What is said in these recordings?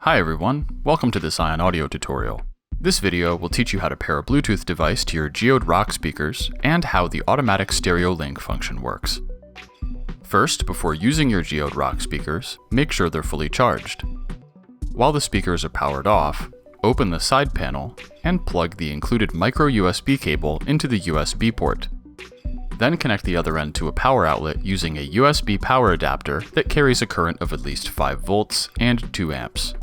Hi everyone, welcome to this Ion Audio tutorial. This video will teach you how to pair a Bluetooth device to your Geode Rock speakers and how the automatic stereo link function works. First, before using your Geode Rock speakers, make sure they're fully charged. While the speakers are powered off, open the side panel and plug the included micro USB cable into the USB port. Then connect the other end to a power outlet using a USB power adapter that carries a current of at least 5 volts and 2 amps.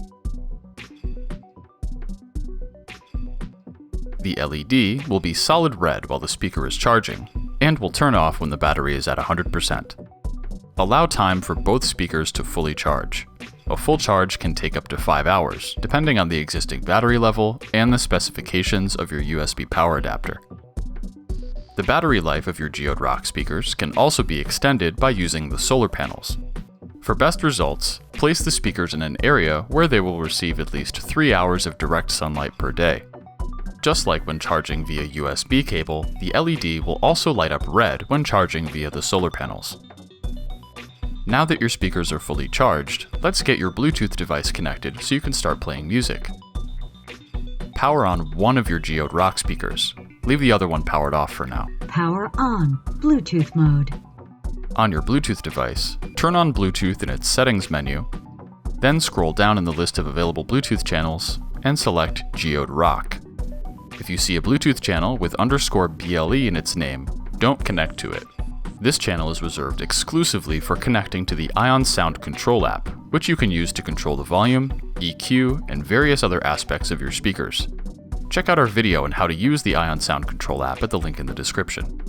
The LED will be solid red while the speaker is charging, and will turn off when the battery is at 100%. Allow time for both speakers to fully charge. A full charge can take up to 5 hours, depending on the existing battery level and the specifications of your USB power adapter. The battery life of your Geode Rock speakers can also be extended by using the solar panels. For best results, place the speakers in an area where they will receive at least 3 hours of direct sunlight per day. Just like when charging via USB cable, the LED will also light up red when charging via the solar panels. Now that your speakers are fully charged, let's get your Bluetooth device connected so you can start playing music. Power on one of your Geode Rock speakers. Leave the other one powered off for now. Power on, Bluetooth mode. On your Bluetooth device, turn on Bluetooth in its settings menu, then scroll down in the list of available Bluetooth channels and select Geode Rock. If you see a Bluetooth channel with _BLE in its name, don't connect to it. This channel is reserved exclusively for connecting to the Ion Sound Control app, which you can use to control the volume, EQ, and various other aspects of your speakers. Check out our video on how to use the Ion Sound Control app at the link in the description.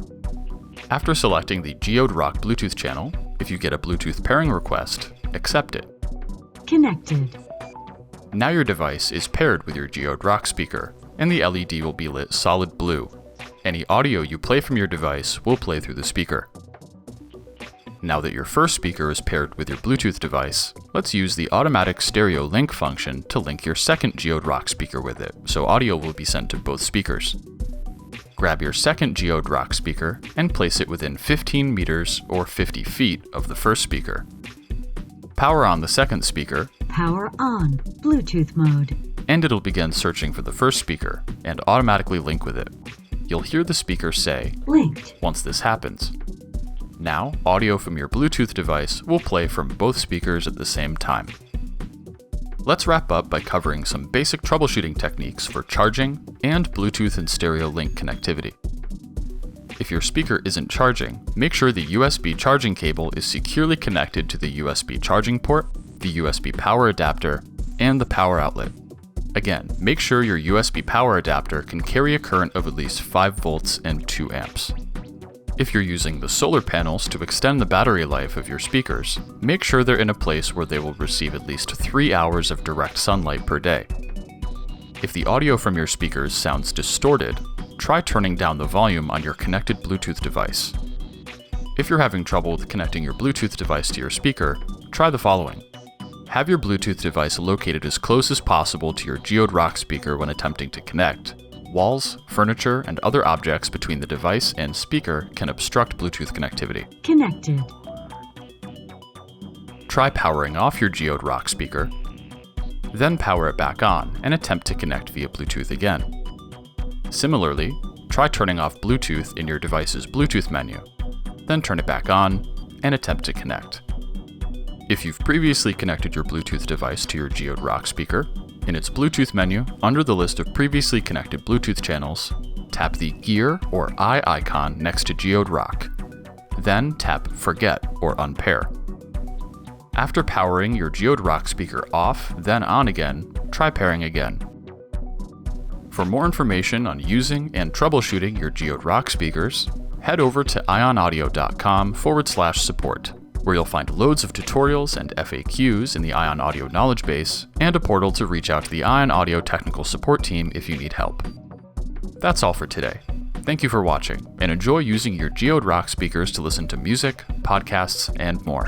After selecting the Geode Rock Bluetooth channel, if you get a Bluetooth pairing request, accept it. Connected. Now your device is paired with your Geode Rock speaker, and the LED will be lit solid blue. Any audio you play from your device will play through the speaker. Now that your first speaker is paired with your Bluetooth device, let's use the automatic stereo link function to link your second Geode Rock speaker with it, so audio will be sent to both speakers. Grab your second Geode Rock speaker and place it within 15 meters or 50 feet of the first speaker. Power on the second speaker. Power on, Bluetooth mode. And it'll begin searching for the first speaker and automatically link with it. You'll hear the speaker say, "Linked." Once this happens. Now, audio from your Bluetooth device will play from both speakers at the same time. Let's wrap up by covering some basic troubleshooting techniques for charging and Bluetooth and stereo link connectivity. If your speaker isn't charging, make sure the USB charging cable is securely connected to the USB charging port, the USB power adapter, and the power outlet. Again, make sure your USB power adapter can carry a current of at least 5 volts and 2 amps. If you're using the solar panels to extend the battery life of your speakers, make sure they're in a place where they will receive at least 3 hours of direct sunlight per day. If the audio from your speakers sounds distorted, try turning down the volume on your connected Bluetooth device. If you're having trouble with connecting your Bluetooth device to your speaker, try the following. Have your Bluetooth device located as close as possible to your Geode Rock speaker when attempting to connect. Walls, furniture, and other objects between the device and speaker can obstruct Bluetooth connectivity. Connected. Try powering off your Geode Rock speaker, then power it back on and attempt to connect via Bluetooth again. Similarly, try turning off Bluetooth in your device's Bluetooth menu, then turn it back on and attempt to connect. If you've previously connected your Bluetooth device to your Geode Rock speaker, in its Bluetooth menu, under the list of previously connected Bluetooth channels, tap the gear or eye icon next to Geode Rock. Then tap Forget or Unpair. After powering your Geode Rock speaker off, then on again, try pairing again. For more information on using and troubleshooting your Geode Rock speakers, head over to ionaudio.com/support. where you'll find loads of tutorials and FAQs in the Ion Audio knowledge base, and a portal to reach out to the Ion Audio technical support team if you need help. That's all for today. Thank you for watching, and enjoy using your Geode Rock speakers to listen to music, podcasts, and more.